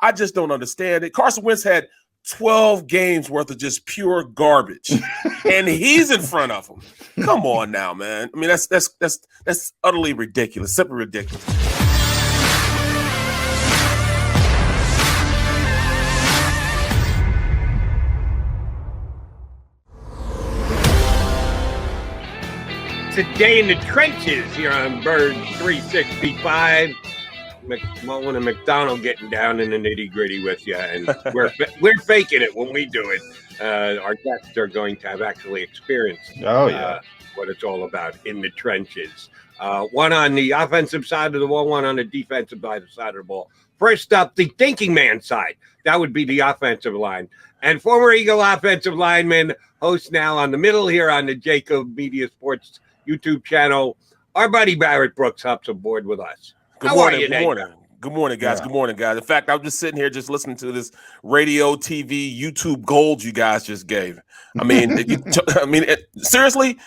I just don't understand it. Carson Wentz had 12 games worth of just pure garbage, and he's in front of him. Come on now, man. I mean, that's utterly ridiculous, simply ridiculous. Today in the trenches here on Bird 365. McMullen and McDonald getting down in the nitty gritty with you, and we're faking it when we do it. Our guests are going to have actually experienced what it's all about in the trenches. One on the offensive side of the ball, one on the defensive side of the ball. First up, the thinking man side. That would be the offensive line. And former Eagle offensive lineman, host now on the middle here on the JAKIB Media Sports YouTube channel. Our buddy Barrett Brooks hops aboard with us. Good morning, guys. Yeah. Good morning, guys. In fact, I'm just sitting here just listening to this radio, TV, YouTube gold you guys just gave. I mean, seriously,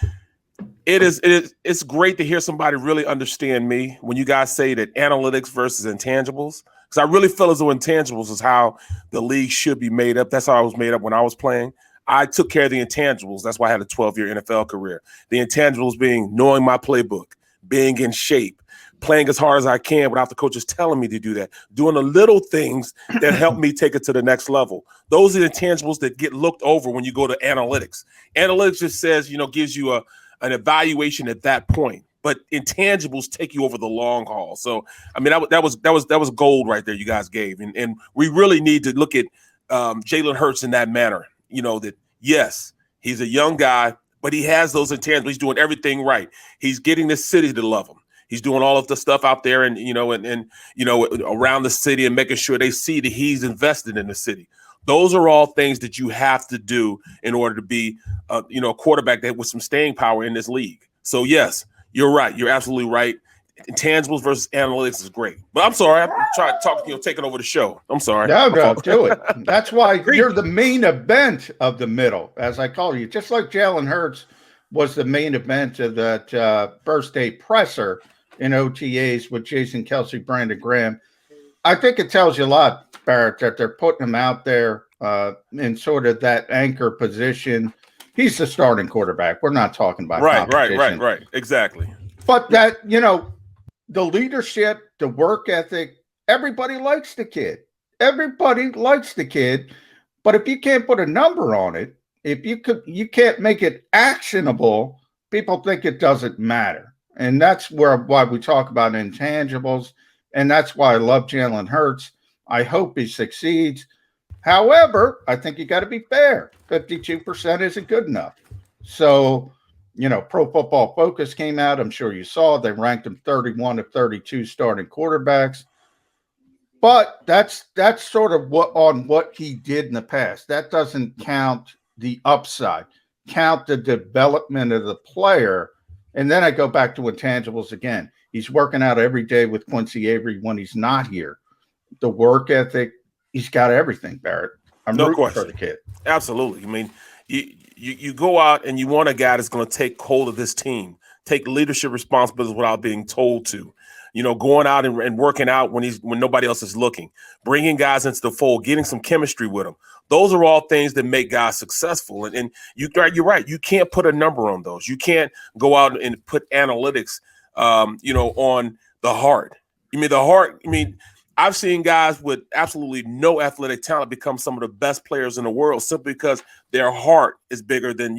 it's great to hear somebody really understand me when you guys say that analytics versus intangibles. Because I really feel as though intangibles is how the league should be made up. That's how I was made up when I was playing. I took care of the intangibles. That's why I had a 12-year NFL career. The intangibles being knowing my playbook, being in shape, playing as hard as I can without the coaches telling me to do that, doing the little things that help me take it to the next level. Those are the intangibles that get looked over when you go to analytics. Analytics just says, gives you an evaluation at that point, but intangibles take you over the long haul. So, I mean, that was gold right there you guys gave. And we really need to look at Jalen Hurts in that manner. That yes, he's a young guy, but he has those intangibles. He's doing everything right. He's getting the city to love him. He's doing all of the stuff out there and around the city and making sure they see that he's invested in the city. Those are all things that you have to do in order to be a quarterback that with some staying power in this league. So yes, you're right. You're absolutely right. Intangibles versus analytics is great. But I'm sorry, I'm trying to talk, taking over the show. I'm sorry. No, do it. That's why you're the main event of the middle, as I call you. Just like Jalen Hurts was the main event of that first day presser in OTAs with Jason Kelsey, Brandon Graham. I think it tells you a lot, Barrett, that they're putting him out there in sort of that anchor position. He's the starting quarterback. We're not talking about right. Exactly. But that, the leadership, the work ethic, everybody likes the kid. Everybody likes the kid. But if you can't put a number on it, if you can't make it actionable, people think it doesn't matter. And that's why we talk about intangibles. And that's why I love Jalen Hurts. I hope he succeeds. However, I think you got to be fair. 52% isn't good enough. So, Pro Football Focus came out. I'm sure you saw. They ranked him 31 of 32 starting quarterbacks. But that's sort of what he did in the past. That doesn't count the upside. Count the development of the player. And then I go back to intangibles again. He's working out every day with Quincy Avery when he's not here. The work ethic, he's got everything, Barrett. I'm rooting for the kid. Absolutely. I mean, you go out and you want a guy that's going to take hold of this team, take leadership responsibilities without being told to. Going out and working out when nobody else is looking, bringing guys into the fold, getting some chemistry with them. Those are all things that make guys successful. And you're right. You can't put a number on those. You can't go out and put analytics, on the heart. I've seen guys with absolutely no athletic talent become some of the best players in the world simply because their heart is bigger than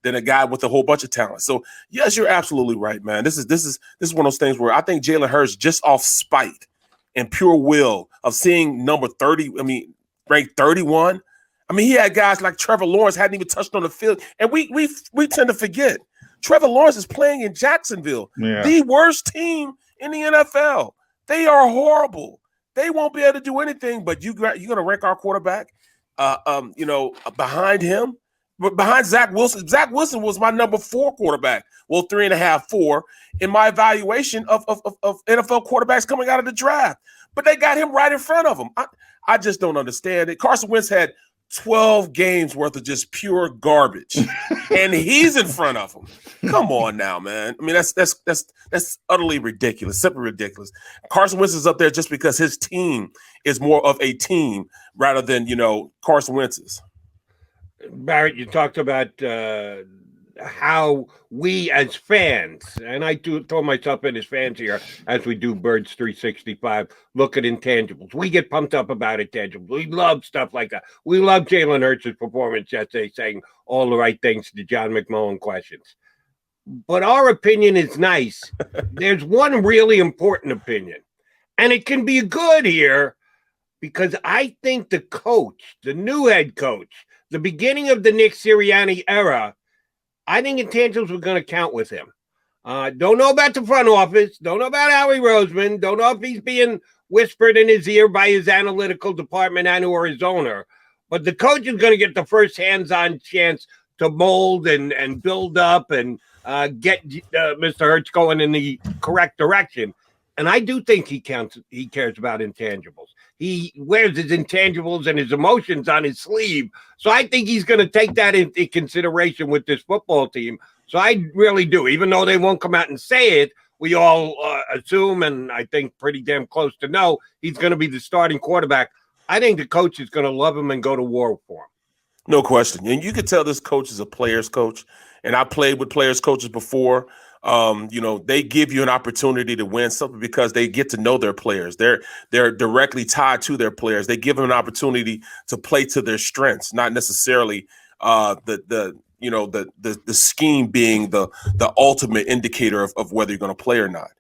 a guy with a whole bunch of talent. So yes, you're absolutely right, man. This is one of those things where I think Jalen Hurts, just off spite and pure will of seeing number 30, ranked 31. He had guys like Trevor Lawrence hadn't even touched on the field, and we tend to forget Trevor Lawrence is playing in Jacksonville, the worst team in the NFL. They are horrible. They won't be able to do anything. But you're going to rank our quarterback, behind him, but behind Zach Wilson. Zach Wilson was my number 4 quarterback. Well, 3.5, 4 in my evaluation of NFL quarterbacks coming out of the draft. But they got him right in front of him. I just don't understand it. Carson Wentz had 12 games worth of just pure garbage, and he's in front of him. Come on now, man. I mean, that's utterly ridiculous, simply ridiculous. Carson Wentz is up there just because his team is more of a team rather than, Carson Wentz's. Barrett, you talked about how we as fans, and I do throw myself in as fans here as we do Birds 365, look at intangibles. We get pumped up about intangibles. We love stuff like that. We love Jalen Hurts' performance yesterday, saying all the right things to the John McMullen questions. But our opinion is nice. There's one really important opinion, and it can be good here because I think the coach, the new head coach, the beginning of the Nick Sirianni era, I think intangibles were going to count with him. Don't know about the front office. Don't know about Howie Roseman. Don't know if he's being whispered in his ear by his analytical department and or his owner. But the coach is going to get the first hands-on chance to mold and build up and get Mr. Hurts going in the correct direction. And I do think he cares about intangibles. He wears his intangibles and his emotions on his sleeve. So I think he's going to take that into consideration with this football team. So I really do. Even though they won't come out and say it, we all assume, and I think pretty damn close to know, he's going to be the starting quarterback. I think the coach is going to love him and go to war for him. No question. And you can tell this coach is a player's coach. And I played with players' coaches before. They give you an opportunity to win something because they get to know their players. They're directly tied to their players. They give them an opportunity to play to their strengths, not necessarily the scheme being the ultimate indicator of whether you're going to play or not.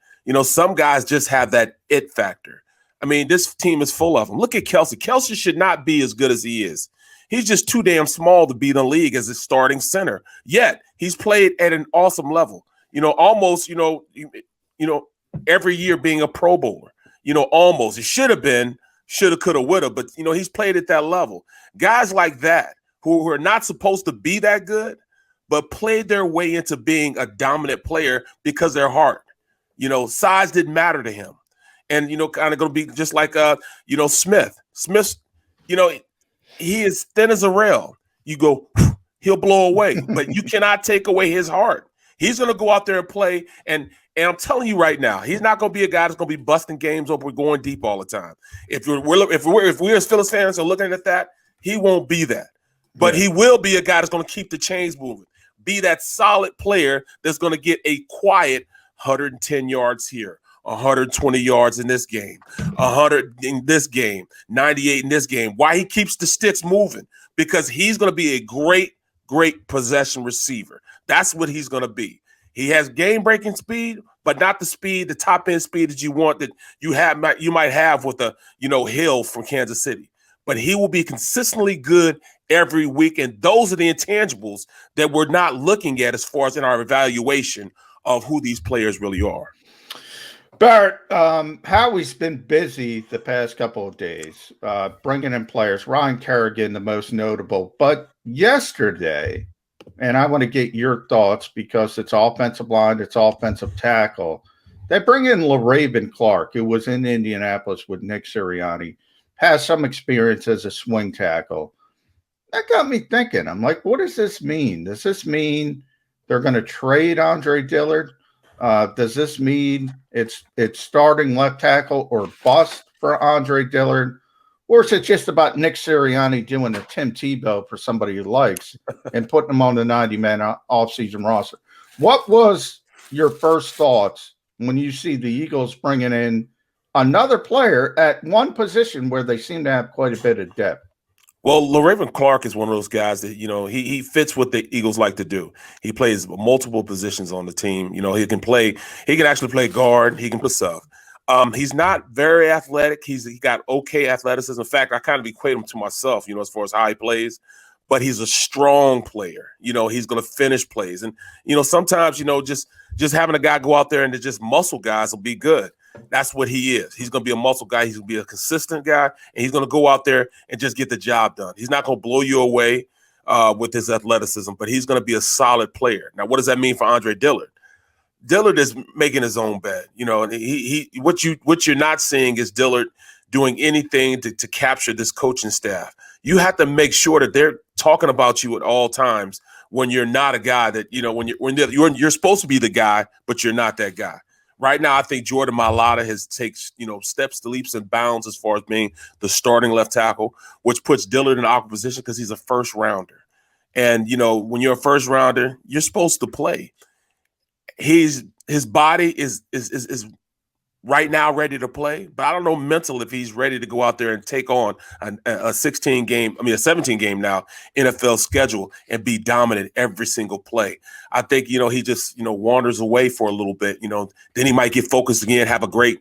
Some guys just have that it factor. I mean, this team is full of them. Look at Kelsey. Kelsey should not be as good as he is. He's just too damn small to be in the league as a starting center. Yet he's played at an awesome level. Almost, every year being a Pro Bowler, almost. It should have been, shoulda, coulda, woulda, but, he's played at that level. Guys like that who are not supposed to be that good, but played their way into being a dominant player because they're hard. Size didn't matter to him. And, kind of going to be just like, Smith. Smith, he is thin as a rail. You go, he'll blow away, but you cannot take away his heart. He's going to go out there and play, and I'm telling you right now, he's not going to be a guy that's going to be busting games open, going deep all the time. If we as Phillies fans are looking at that, he won't be that. But he will be a guy that's going to keep the chains moving, be that solid player that's going to get a quiet 110 yards here, 120 yards in this game, 100 in this game, 98 in this game. Why he keeps the sticks moving? Because he's going to be a great possession receiver. That's what he's going to be. He has game-breaking speed, but not the top-end speed that you want that you might have with Hill from Kansas City. But he will be consistently good every week, and those are the intangibles that we're not looking at as far as in our evaluation of who these players really are. Barrett, Howie's been busy the past couple of days bringing in players. Ryan Kerrigan, the most notable. But yesterday, and I want to get your thoughts because it's offensive line, it's offensive tackle. They bring in LaRaven Clark, who was in Indianapolis with Nick Sirianni, has some experience as a swing tackle. That got me thinking. I'm like, what does this mean? Does this mean they're going to trade Andre Dillard? Does this mean it's starting left tackle or bust for Andre Dillard? Or is it just about Nick Sirianni doing a Tim Tebow for somebody he likes and putting him on the 90-man offseason roster? What was your first thoughts when you see the Eagles bringing in another player at one position where they seem to have quite a bit of depth? Well, LaRaven Clark is one of those guys that, he fits what the Eagles like to do. He plays multiple positions on the team. He can actually play guard. He can play sub. He's not very athletic. He got okay athleticism. In fact, I kind of equate him to myself, as far as how he plays. But he's a strong player. He's going to finish plays. And, sometimes, just having a guy go out there and to just muscle guys will be good. That's what he is. He's going to be a muscle guy. He's going to be a consistent guy. And he's going to go out there and just get the job done. He's not going to blow you away with his athleticism, but he's going to be a solid player. Now, what does that mean for Andre Dillard? Dillard is making his own bed. What you're not seeing is Dillard doing anything to capture this coaching staff. you have to make sure that they're talking about you at all times when you're not a guy that, you're supposed to be the guy, but you're not that guy. Right now, I think Jordan Mailata has taken, steps to leaps and bounds as far as being the starting left tackle, which puts Dillard in an awkward position because he's a first rounder. And, when you're a first rounder, you're supposed to play. His body is right now ready to play, but I don't know mental if he's ready to go out there and take on a 17 game now NFL schedule and be dominant every single play. I think, he just, wanders away for a little bit, then he might get focused again, have a great,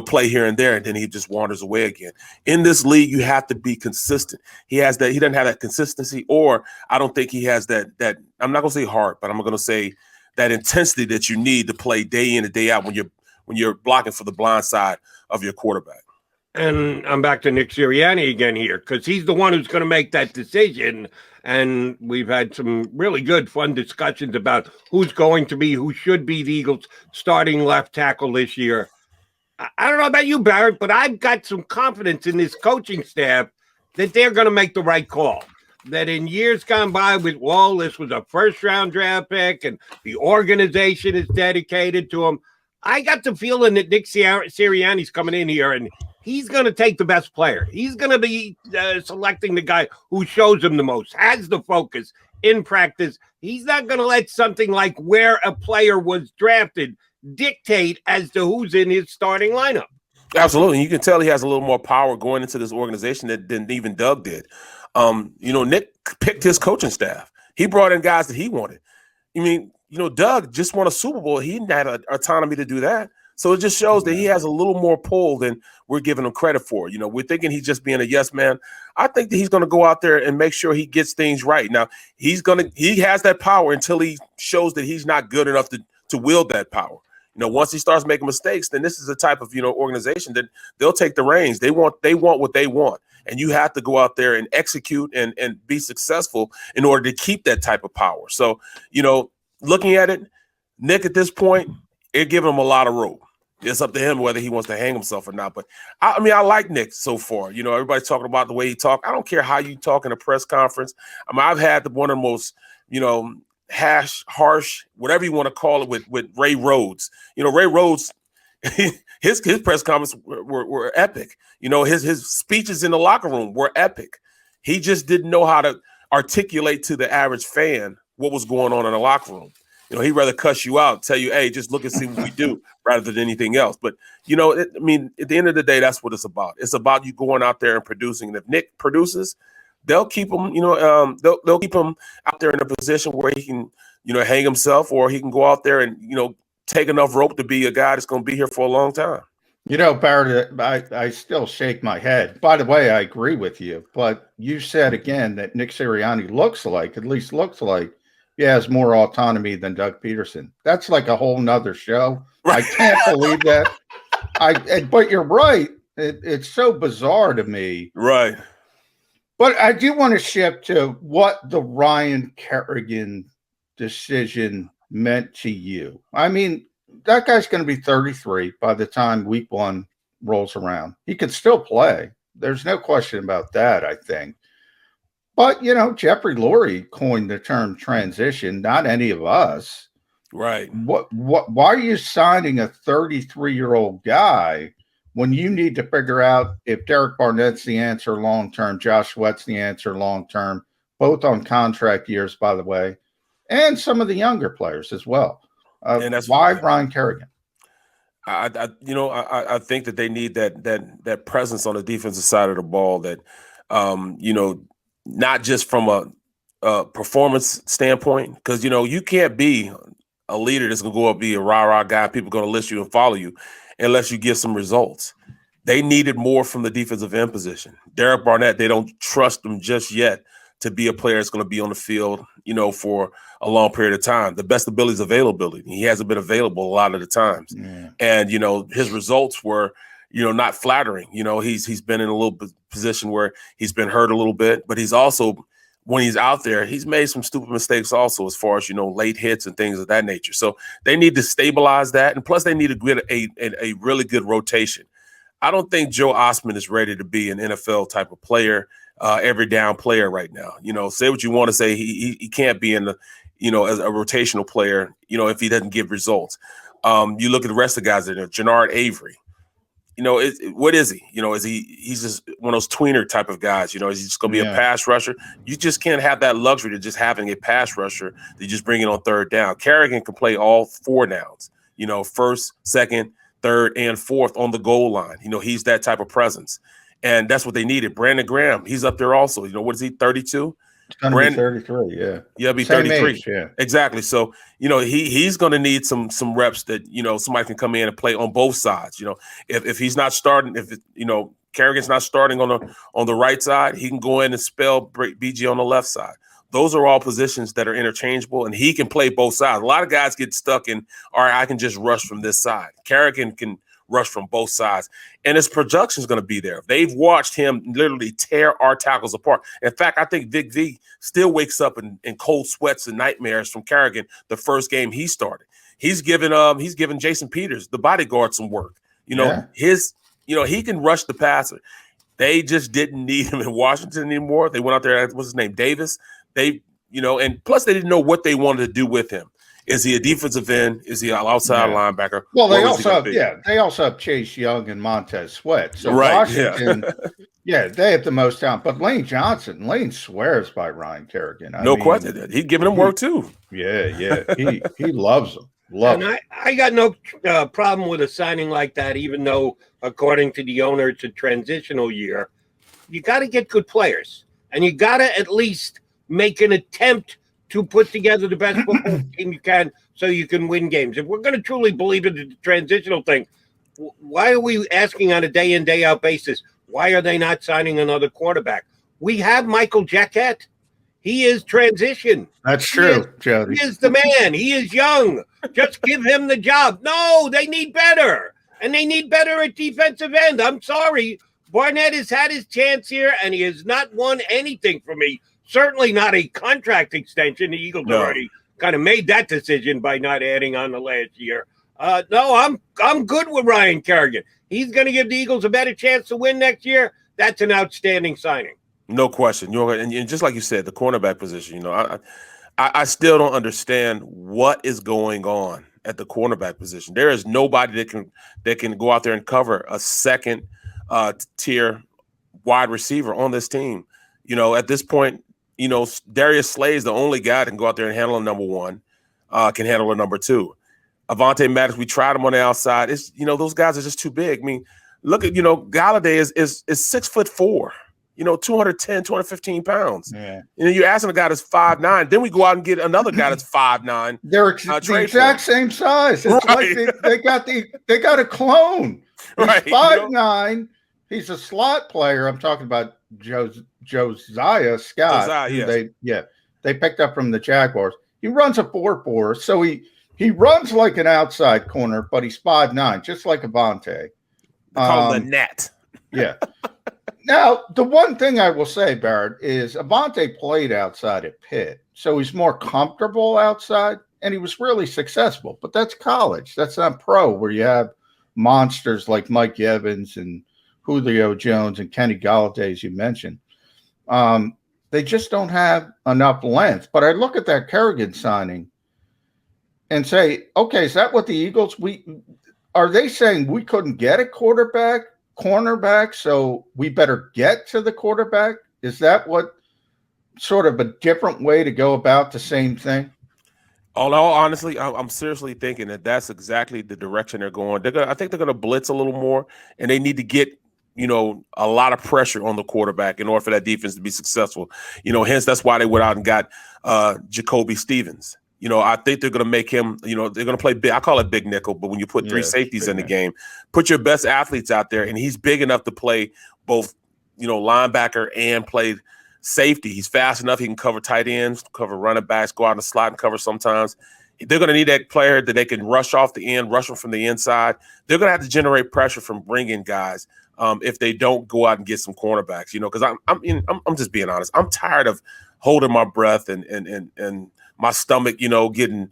play here and there, and then he just wanders away again. In this league, you have to be consistent. He doesn't have that consistency, or I don't think he has that I'm not going to say heart, but I'm going to say that intensity that you need to play day in and day out when you're blocking for the blind side of your quarterback. And I'm back to Nick Sirianni again here, because he's the one who's going to make that decision. And we've had some really good, fun discussions about who should be the Eagles' starting left tackle this year. I don't know about you, Barrett, but I've got some confidence in this coaching staff that they're going to make the right call. That in years gone by this was a first-round draft pick and the organization is dedicated to him. I got the feeling that Nick Sirianni's coming in here and he's going to take the best player. He's going to be selecting the guy who shows him the most, has the focus in practice. He's not going to let something like where a player was drafted dictate as to who's in his starting lineup. Absolutely. You can tell he has a little more power going into this organization than even Doug did. Nick picked his coaching staff. He brought in guys that he wanted. Doug just won a Super Bowl. He didn't have autonomy to do that. So it just shows that he has a little more pull than we're giving him credit for. We're thinking he's just being a yes man. I think that he's going to go out there and make sure he gets things right. Now, he has that power until he shows that he's not good enough to wield that power. Once he starts making mistakes, then this is the type of, organization that they'll take the reins. They want what they want. And you have to go out there and execute and be successful in order to keep that type of power. So, looking at it, Nick at this point, it giving him a lot of rope. It's up to him whether he wants to hang himself or not. But I like Nick so far. Everybody's talking about the way he talks. I don't care how you talk in a press conference. I've had one of the most, harsh, whatever you want to call it, with Ray Rhodes. Ray Rhodes, his press comments were epic. His speeches in the locker room were epic. He just didn't know how to articulate to the average fan what was going on in the locker room. He'd rather cuss you out, tell you, hey, just look and see what we do rather than anything else. But, at the end of the day, that's what it's about. It's about you going out there and producing. And if Nick produces, they'll keep him, they'll keep him out there in a position where he can, hang himself, or he can go out there and, take enough rope to be a guy that's going to be here for a long time. Barrett, I still shake my head. By the way, I agree with you. But you said again that Nick Sirianni looks like he has more autonomy than Doug Peterson. That's like a whole nother show. Right. I can't believe that. But you're right. It's so bizarre to me. Right. But I do want to shift to what the Ryan Kerrigan decision meant to you. That guy's going to be 33 by the time week 1 rolls around. He could still play. There's no question about that, I think. But, Jeffrey Lurie coined the term transition, not any of us. Right. Why are you signing a 33-year-old guy when you need to figure out if Derek Barnett's the answer long-term, Josh Sweat's the answer long-term, both on contract years, by the way, and some of the younger players as well. And that's why Ryan Kerrigan. I think that they need that presence on the defensive side of the ball that, not just from a performance standpoint, because, you can't be a leader that's going to go up, be a rah-rah guy, people are going to list you and follow you unless you get some results. They needed more from the defensive end position. Derek Barnett, they don't trust him just yet to be a player that's going to be on the field, for a long period of time. The best ability is availability. He hasn't been available a lot of the times. Yeah. And, his results were, not flattering. He's been in a little position where he's been hurt a little bit, but he's also, when he's out there, he's made some stupid mistakes also as far as, late hits and things of that nature. So they need to stabilize that. And plus they need to get a really good rotation. I don't think Joe Osman is ready to be an NFL type of player. every down player right now. Say what you want to say. He can't be in the, as a rotational player, if he doesn't give results. You look at the rest of the guys in there, Jannard Avery. What is he? He's just one of those tweener type of guys. Is he just going to be a pass rusher? You just can't have that luxury to just having a pass rusher that you just bring it on third down. Kerrigan can play all 4 downs, first, second, third, and fourth on the goal line. He's that type of presence. And that's what they needed. Brandon Graham, he's up there also. What is he, 32? It's going to be 33, yeah. Yeah, be Same 33. age, yeah. Exactly. So, he's going to need some reps that, somebody can come in and play on both sides. If he's not starting, if Kerrigan's not starting on the right side, he can go in and spell BG on the left side. Those are all positions that are interchangeable, and he can play both sides. A lot of guys get stuck in, all right, I can just rush from this side. Kerrigan can rush from both sides, and his production is going to be there. They've watched him literally tear our tackles apart. In fact, I think Vic V still wakes up in cold sweats and nightmares from Kerrigan the first game he started. He's given Jason Peters, the bodyguard, some work. He can rush the passer. They just didn't need him in Washington anymore. They went out there, what's his name, Davis. And plus they didn't know what they wanted to do with him. Is he a defensive end? Is he an outside linebacker? Well, they also have Chase Young and Montez Sweat. So Washington, they have the most talent. But Lane swears by Ryan Kerrigan. No question. He's giving him work too. Yeah. He loves him. I got no problem with a signing like that, even though, according to the owner, it's a transitional year. You got to get good players, and you got to at least make an attempt to put together the best football team you can so you can win games. If we're going to truly believe in the transitional thing, why are we asking on a day-in, day-out basis, why are they not signing another quarterback? We have Michael Jacquet. He is transition. That's true, Jody. He is the man. He is young. Just give him the job. No, they need better. And they need better at defensive end. I'm sorry. Barnett has had his chance here, and he has not won anything for me. Certainly not a contract extension. The Eagles already kind of made that decision by not adding on the last year. No, I'm good with Ryan Kerrigan. He's going to give the Eagles a better chance to win next year. That's an outstanding signing. No question. And just like you said, the cornerback position, I still don't understand what is going on at the cornerback position. There is nobody that can go out there and cover a second tier wide receiver on this team. At this point, Darius Slay is the only guy that can go out there and handle a number one, can handle a number 2. Avonte Maddox, we tried him on the outside. It's those guys are just too big. I mean, look at Galladay is 6'4", 210, 215 pounds. Yeah. You're asking a guy that's 5'9". Then we go out and get another guy that's 5'9". They're the exact same size. It's like they got a clone. He's 5'9". He's a slot player. I'm talking about Josiah Scott. They picked up from the Jaguars. He runs a 4.4, so he runs like an outside corner, but he's 5'9", just like Avonte. Call him the net. Yeah. Now, the one thing I will say, Barrett, is Avonte played outside at Pitt, so he's more comfortable outside, and he was really successful. But that's college. That's not pro, where you have monsters like Mike Evans and Julio Jones and Kenny Galladay, as you mentioned. They just don't have enough length. But I look at that Kerrigan signing and say, okay, is that what the Eagles are they saying we couldn't get a cornerback, so we better get to the quarterback? Is that what sort of a different way to go about the same thing? Although, honestly, I'm seriously thinking that that's exactly the direction they're going. I think they're going to blitz a little more, and they need to get a lot of pressure on the quarterback in order for that defense to be successful. Hence that's why they went out and got Jacoby Stevens. I think they're going to make him, they're going to play big. I call it big nickel, but when you put 3 safeties in the game, put your best athletes out there, and he's big enough to play both, linebacker and play safety. He's fast enough. He can cover tight ends, cover running backs, go out in the slot and cover sometimes. They're going to need that player that they can rush off the end, rush them from the inside. They're going to have to generate pressure from bringing guys if they don't go out and get some cornerbacks, because I'm just being honest. I'm tired of holding my breath and my stomach, getting,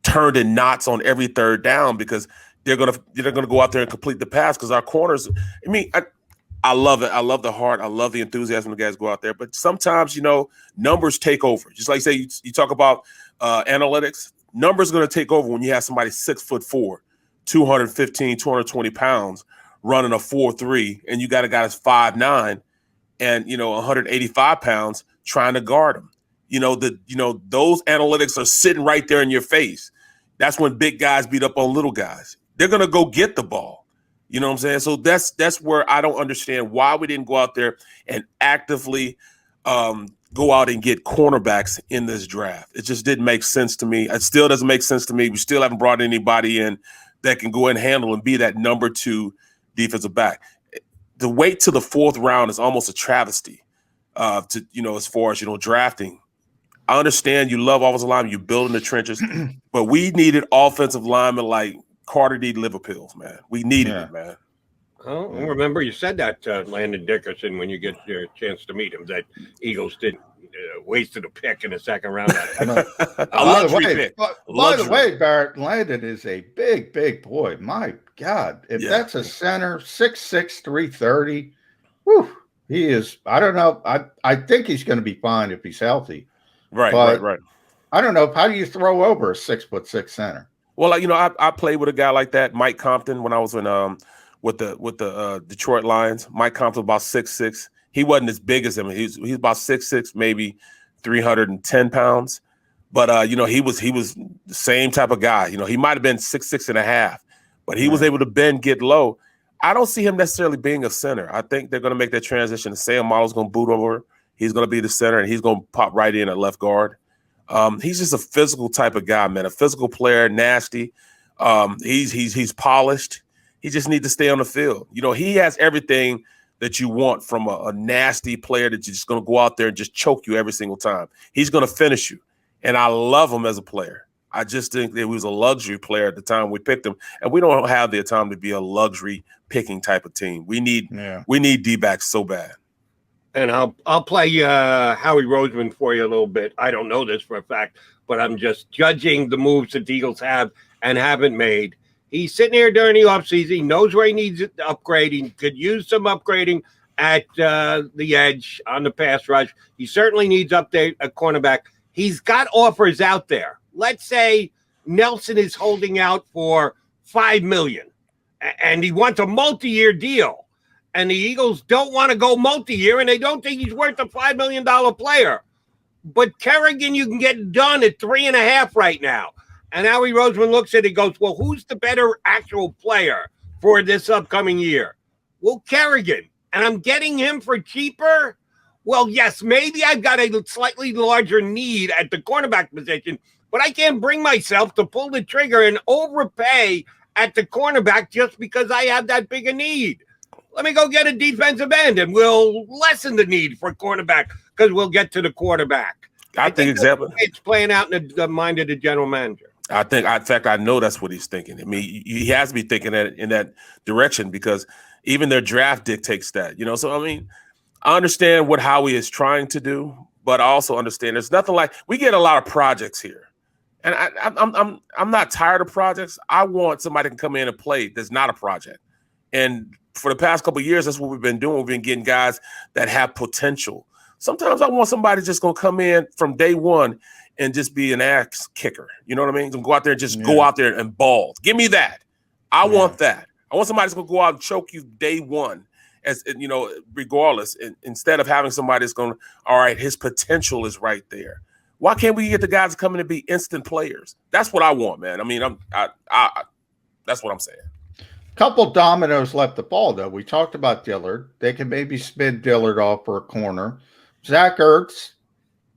turned in knots on every third down because they're gonna go out there and complete the pass because our corners. I love it. I love the heart. I love the enthusiasm the guys go out there. But sometimes, numbers take over. Just like say you talk about analytics, numbers going to take over when you have somebody 6'4", 215, 220 pounds running a 4.3, and you got a guy that's 5'9", and 185 pounds trying to guard him. Those analytics are sitting right there in your face. That's when big guys beat up on little guys. They're going to go get the ball. You know what I'm saying? So that's where I don't understand why we didn't go out there and actively go out and get cornerbacks in this draft. It just didn't make sense to me. It still doesn't make sense to me. We still haven't brought anybody in that can go and handle and be that number 2 defensive back. The wait to the 4th round is almost a travesty as far as, drafting. I understand you love offensive linemen, you build in the trenches, but we needed offensive linemen like Carter D. Liverpills, man. We needed it, man. Oh, remember you said that Landon Dickerson when you get your chance to meet him, that Eagles didn't wasted a pick in the 2nd round. By the way, Barrett, Landon is a big, big boy. My God, if that's a center, 6'6", 330, whew, he is. I don't know. I think he's going to be fine if he's healthy. Right. I don't know. How do you throw over a 6'6" center? Well, I played with a guy like that, Mike Compton, when I was in with the Detroit Lions. Mike Compton was about 6'6". He wasn't as big as him. He's about 6'6", maybe 310 pounds. But he was the same type of guy. He might have been 6'6" and a half, but he was able to bend, get low. I don't see him necessarily being a center. I think they're going to make that transition. Sam Model's going to boot over. He's going to be the center, and he's going to pop right in at left guard. He's just a physical type of guy, man. A physical player, nasty. He's polished. He just needs to stay on the field. He has everything that you want from a nasty player that's just going to go out there and just choke you every single time. He's going to finish you, and I love him as a player. I just think that he was a luxury player at the time we picked him, and we don't have the time to be a luxury picking type of team. We need D-backs so bad. And I'll play Howie Roseman for you a little bit. I don't know this for a fact, but I'm just judging the moves that the Eagles have and haven't made. He's sitting here during the offseason. He knows where he needs upgrading. Could use some upgrading at the edge on the pass rush. He certainly needs update a cornerback. He's got offers out there. Let's say Nelson is holding out for $5 million, and he wants a multi-year deal. And the Eagles don't want to go multi-year, and they don't think he's worth a $5 million player. But Kerrigan, you can get done at 3.5 right now. And Howie Roseman looks at it and goes, well, who's the better actual player for this upcoming year? Well, Kerrigan. And I'm getting him for cheaper? Well, yes, maybe I've got a slightly larger need at the cornerback position, but I can't bring myself to pull the trigger and overpay at the cornerback just because I have that big a need. Let me go get a defensive end, and we'll lessen the need for cornerback because we'll get to the quarterback. I think exactly. It's playing out in the mind of the general manager. In fact, I know that's what he's thinking. I mean, he has to be thinking that in that direction because even their draft dictates that. So I mean, I understand what Howie is trying to do, but I also understand there's nothing like we get a lot of projects here, and I'm not tired of projects. I want somebody to come in and play that's not a project, and for the past couple of years, that's what we've been doing. We've been getting guys that have potential. Sometimes I want somebody just going to come in from day one and just be an axe kicker. You know what I mean? Go out there and just go out there and ball. Give me that. I want that. I want somebody that's going to go out and choke you day one, regardless. Instead of having somebody that's going, all right, his potential is right there. Why can't we get the guys to come in and be instant players? That's what I want, man. I mean, that's what I'm saying. Couple dominoes left the ball, though. We talked about Dillard. They can maybe spin Dillard off for a corner. Zach Ertz,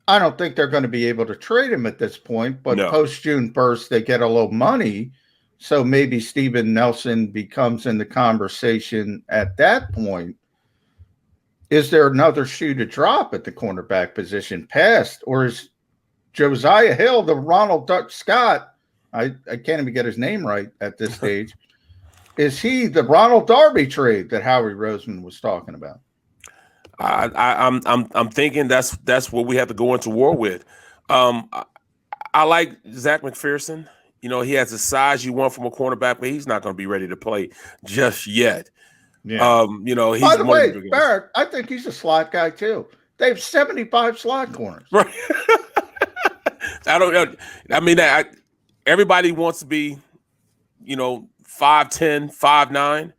I don't think they're going to be able to trade him at this point, but post-June 1st, they get a little money. So maybe Steven Nelson becomes in the conversation at that point. Is there another shoe to drop at the cornerback position past, or is Josiah Hill, the Ronald Duck Scott, I can't even get his name right at this stage, is he the Ronald Darby trade that Howie Roseman was talking about? I'm thinking that's what we have to go into war with. I like Zach McPherson. He has the size you want from a cornerback, but he's not going to be ready to play just yet. Yeah. You know, he's By the one way, of the guys. Barrett, I think he's a slot guy too. They have 75 slot corners. Right. I don't know. I mean, everybody wants to be, you know, 5'10", 5'9".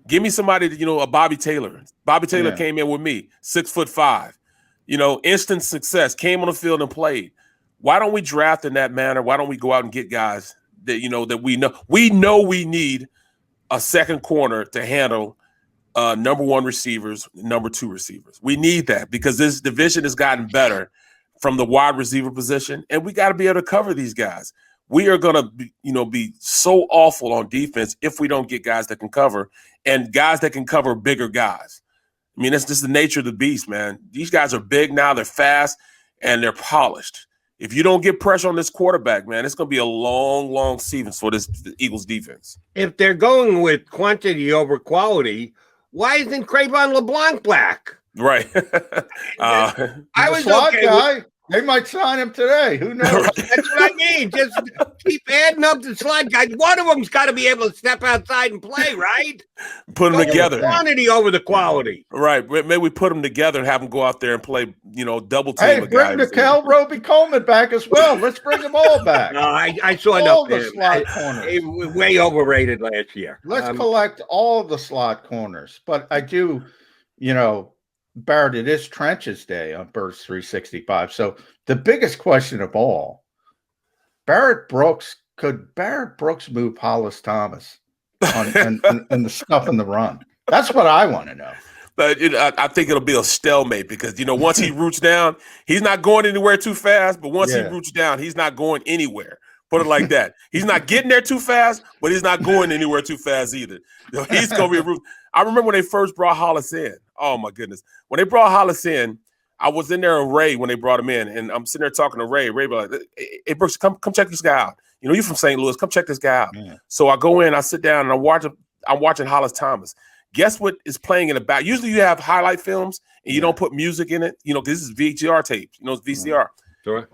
Give me somebody that, you know, a Bobby Taylor. Bobby Taylor came in with me, 6'5". You know, instant success, came on the field and played. Why don't we draft in that manner? Why don't we go out and get guys that, you know, that we know we need a second corner to handle number one receivers, number two receivers. We need that because this division has gotten better from the wide receiver position, and we got to be able to cover these guys. We are going to be so awful on defense if we don't get guys that can cover and guys that can cover bigger guys. I mean, that's just the nature of the beast, man. These guys are big now, they're fast, and they're polished. If you don't get pressure on this quarterback, man, it's going to be a long, long season for the Eagles defense. If they're going with quantity over quality, why isn't Cravon LeBlanc black? Right. I was okay guy. They might sign him today. Who knows? Right. That's what I mean. Just keep adding up the slot guys. One of them's got to be able to step outside and play, right? Put them together. Quantity over the quality. Right. Maybe we put them together and have them go out there and play, you know, double team. Hey, bring Nickel Roby Coleman back as well. Let's bring them all back. No, I saw all enough. the slot corners. Way overrated last year. Let's collect all the slot corners. But I do, you know, Barrett, it is Trenches Day on Birds 365. So the biggest question of all, could Barrett Brooks move Hollis Thomas on the stuff in the run? That's what I want to know. But I think it'll be a stalemate because, you know, once he roots down, he's not going anywhere too fast. But once he roots down, he's not going anywhere. Put it like that. He's not getting there too fast, but he's not going anywhere too fast either. You know, he's going to be a root. I remember when they first brought Hollis in. Oh, my goodness. When they brought Hollis in, I was in there with Ray when they brought him in, and I'm sitting there talking to Ray. Ray was like, hey, Brooks, come check this guy out. You know, you're from St. Louis. Come check this guy out. Yeah. So I go in, I sit down, and I'm watching Hollis Thomas. Guess what is playing in the back? Usually you have highlight films, and you don't put music in it. You know, this is VGR tape. You know, it's VCR. Sure.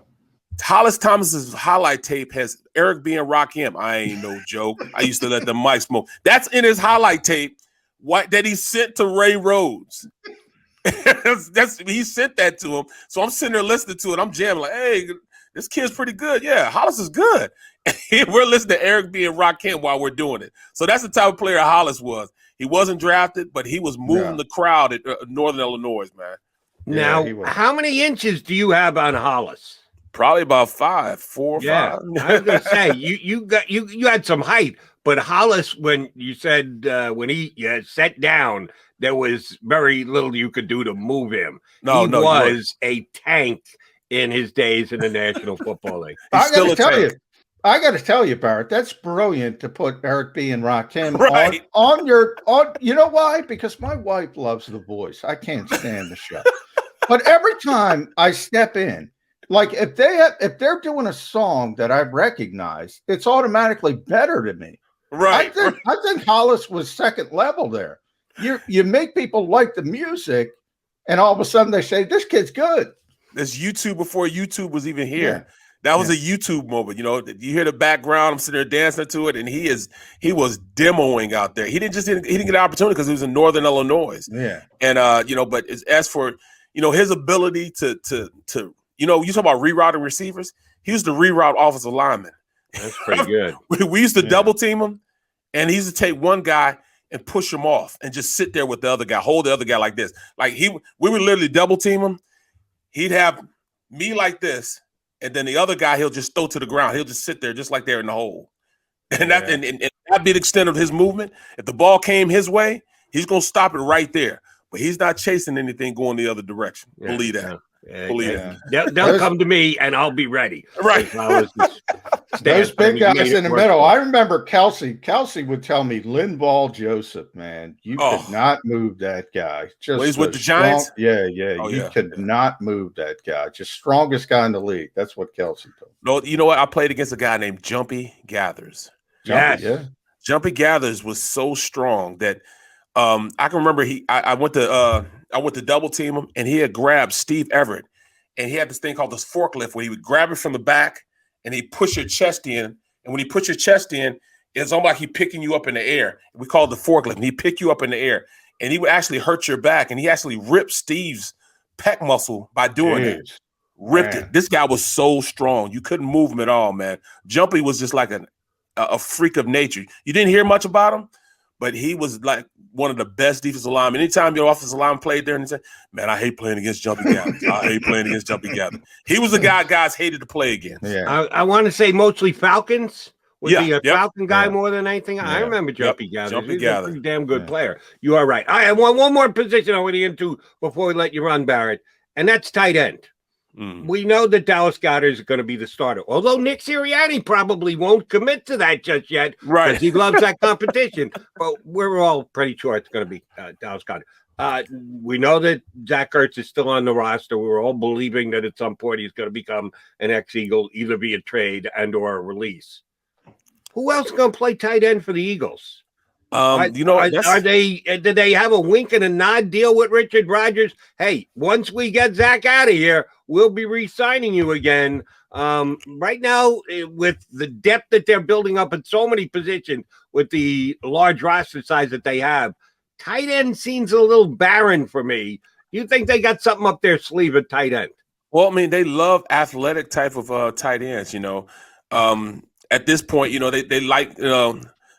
Hollis Thomas's highlight tape has Eric B. and Rakim. I ain't no joke. I used to let the mic smoke. That's in his highlight tape. That he sent to Ray Rhodes. He sent that to him. So I'm sitting there listening to it. I'm jamming like, hey, this kid's pretty good. Yeah, Hollis is good. And we're listening to Eric B. and Rakim while we're doing it. So that's the type of player Hollis was. He wasn't drafted, but he was moving the crowd at Northern Illinois, man. Now, how many inches do you have on Hollis? Probably about 5, 4, 5. I was gonna say you had some height, but Hollis, when you said when he sat down, there was very little you could do to move him. He was a tank in his days in the National Football League. I got to tell you, Barrett, that's brilliant to put Eric B. and Rakim on your. You know why? Because my wife loves The Voice. I can't stand the show, but every time I step in. Like if they're doing a song that I recognize, it's automatically better to me. Right. I think Hollis was second level there. You make people like the music, and all of a sudden they say this kid's good. There's YouTube before YouTube was even here. Yeah. That was a YouTube moment. You know, you hear the background. I'm sitting there dancing to it, and he was demoing out there. He didn't get an opportunity because he was in Northern Illinois. Yeah. And you know, but as for his ability to you talk about rerouting receivers. He used to reroute offensive linemen. That's pretty good. We used to double team him, and he used to take one guy and push him off and just sit there with the other guy, hold the other guy like this. Like we would literally double team him. He'd have me like this, and then the other guy he'll just throw to the ground. He'll just sit there just like they're in the hole. And that'd be the extent of his movement. If the ball came his way, he's gonna stop it right there. But he's not chasing anything going the other direction. Yeah, Believe that. They'll come to me and I'll be ready. Right. Those big guys in the middle. I remember Kelsey would tell me Linval Joseph, man, you could not move that guy. Just he's with the Giants. You could not move that guy. Just strongest guy in the league. That's what Kelsey told me. No, you know what? I played against a guy named Jumpy Gathers. Jumpy Gathers was so strong that I can remember I went to double team him, and he had grabbed Steve Everett, and he had this thing called this forklift where he would grab it from the back and he push your chest in. And when he put your chest in, it's almost like he picking you up in the air. We call it the forklift. And he pick you up in the air. and he would actually hurt your back, and he actually ripped Steve's pec muscle by doing it. Ripped it. This guy was so strong. You couldn't move him at all, man. Jumpy was just like a freak of nature. You didn't hear much about him, but he was like one of the best defensive linemen. Anytime your offensive lineman played there and he said, man, I hate playing against Jumpy Gathers. I hate playing against Jumpy Gathers. He was the guy guys hated to play against. Yeah. I want to say mostly Falcons. Was he a Falcon guy more than anything? I remember Jumpy Gathers. He was a pretty damn good player. You are right. I have one more position I want to get into before we let you run, Barrett, and that's tight end. We know that Dallas Goedert is going to be the starter, although Nick Sirianni probably won't commit to that just yet, right? Because he loves that competition. But we're all pretty sure it's going to be Dallas Goedert. We know that Zach Ertz is still on the roster. We were all believing that at some point he's going to become an ex-Eagle, either via trade and or a release. Who else is going to play tight end for the Eagles? Did they have a wink and a nod deal with Richard Rodgers? Hey, once we get Zach out of here, we'll be re-signing you again. Right now, with the depth that they're building up at so many positions, with the large roster size that they have, tight end seems a little barren for me. You think they got something up their sleeve at tight end? Well, I mean, they love athletic type of tight ends. At this point, they like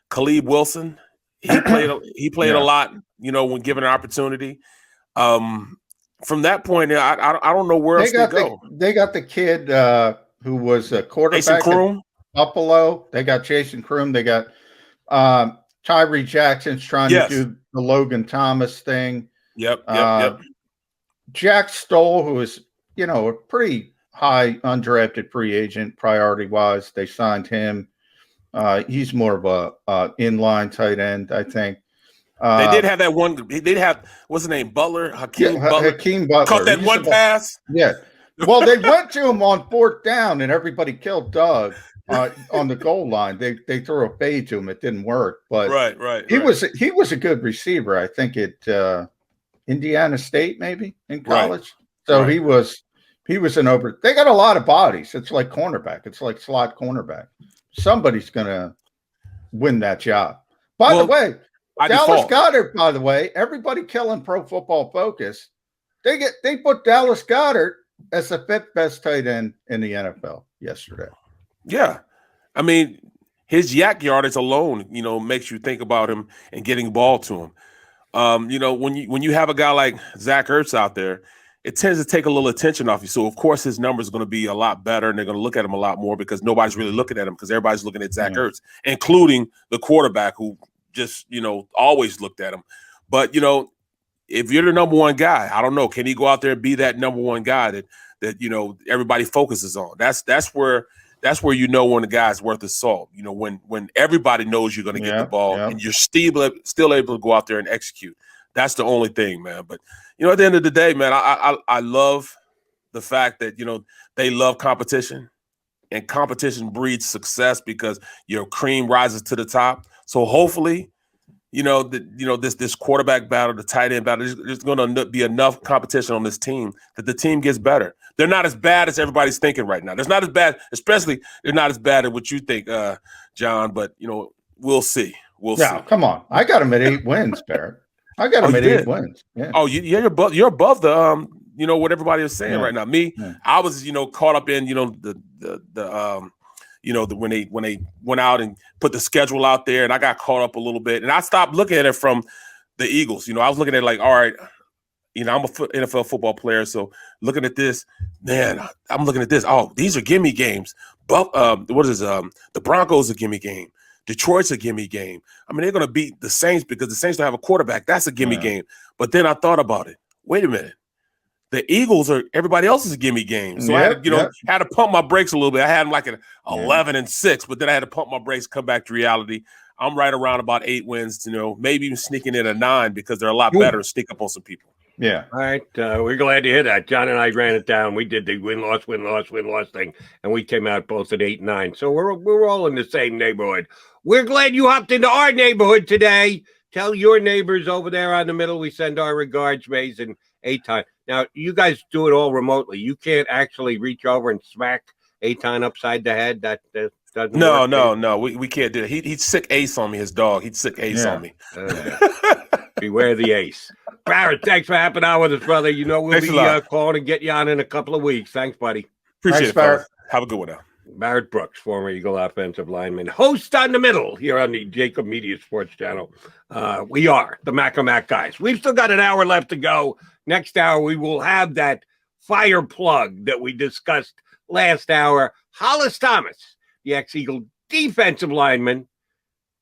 Khalid Wilson. He played a lot, when given an opportunity. From that point, I don't know where else to go. They got the kid who was a quarterback in Buffalo. They got Jason Kroom. They got Tyree Jackson's trying to do the Logan Thomas thing. Yep. Jack Stoll, who is, a pretty high undrafted free agent priority-wise. They signed him. He's more of a inline tight end, I think. They did have that one. They did have, what's his name? Butler? Hakeem Butler. Hakeem Butler. Caught that one pass. Yeah. Well, they went to him on 4th down, and everybody killed Doug on the goal line. They threw a fade to him. It didn't work. But he was a good receiver, I think, at Indiana State, maybe, in college. So he was an over. They got a lot of bodies. It's like cornerback. It's like slot cornerback. Somebody's going to win that job. By the way, Dallas Goedert, by the way, everybody killing Pro Football Focus. They put Dallas Goedert as the 5th best tight end in the NFL yesterday. Yeah. I mean, his yak yardage alone, makes you think about him and getting the ball to him. When you have a guy like Zach Ertz out there, it tends to take a little attention off you. So, of course, his numbers are going to be a lot better, and they're going to look at him a lot more because nobody's really looking at him because everybody's looking at Zach Ertz, including the quarterback who just, always looked at him. But, if you're the number one guy, I don't know, can he go out there and be that number one guy that everybody focuses on? That's where when the guy's worth his salt. When everybody knows you're going to get the ball and you're still able to go out there and execute. That's the only thing, man. But at the end of the day, man, I love the fact that they love competition, and competition breeds success because your cream rises to the top. So hopefully, this quarterback battle, the tight end battle, there's going to be enough competition on this team that the team gets better. They're not as bad as everybody's thinking right now. They're not as bad, especially they're not as bad as what you think, John. But we'll see. We'll see. Come on, I got them at 8 wins, Barrett. I got them at 8 wins. Yeah. Oh, you're above the what everybody is saying right now. Me, I was caught up in when they went out and put the schedule out there, and I got caught up a little bit, and I stopped looking at it from the Eagles. I was looking at it like, all right, I'm a NFL football player, so looking at this, man, I'm looking at this. Oh, these are gimme games. But the Broncos are gimme game. Detroit's a gimme game. I mean, they're going to beat the Saints because the Saints don't have a quarterback. That's a gimme game. But then I thought about it. Wait a minute. The Eagles are everybody else's gimme game. So I had to pump my brakes a little bit. I had them like an 11-6, but then I had to pump my brakes, come back to reality. I'm right around about 8 wins, maybe even sneaking in a 9 because they're a lot better and sneak up on some people. Yeah. All right. We're glad to hear that. John and I ran it down. We did the win-loss thing, and we came out both at 8 and 9. So we're all in the same neighborhood. We're glad you hopped into our neighborhood today. Tell your neighbors over there on the middle we send our regards, Mays and Eitan. Now, you guys do it all remotely. You can't actually reach over and smack Eitan upside the head. That doesn't work. No. We can't do it. He'd sick Ace on me, his dog. He'd sick Ace on me. Beware the ace. Barrett, thanks for hopping on with us, brother. You know we'll Thanks a be lot. calling and get you on in a couple of weeks. Thanks, buddy. Appreciate Thanks, it, fellas. Barrett. Have a good one now. Barrett Brooks, former Eagle offensive lineman, host on the middle here on the JAKIB Media Sports Channel. We are the Mac guys. We've still got an hour left to go. Next hour, we will have that fire plug that we discussed last hour. Hollis Thomas, the ex-Eagle defensive lineman.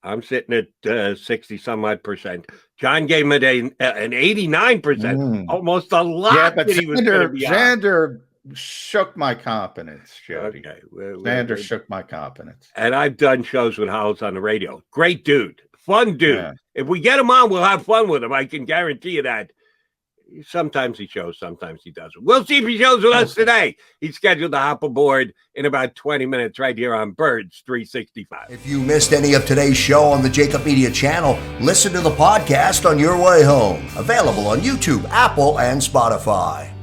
I'm sitting at 60-some-odd%. John gave him an 89%, almost a lot. Yeah, but that he was gonna be on. Xander shook my confidence, Jody. Okay. Xander shook my confidence. And I've done shows with Hollis on the radio. Great dude. Fun dude. Yeah. If we get him on, we'll have fun with him. I can guarantee you that. Sometimes he shows, sometimes he doesn't. We'll see if he shows with us today. He's scheduled to hop aboard in about 20 minutes right here on Birds 365. If you missed any of today's show on the JAKIB Media channel, listen to the podcast on your way home. Available on YouTube, Apple, and Spotify.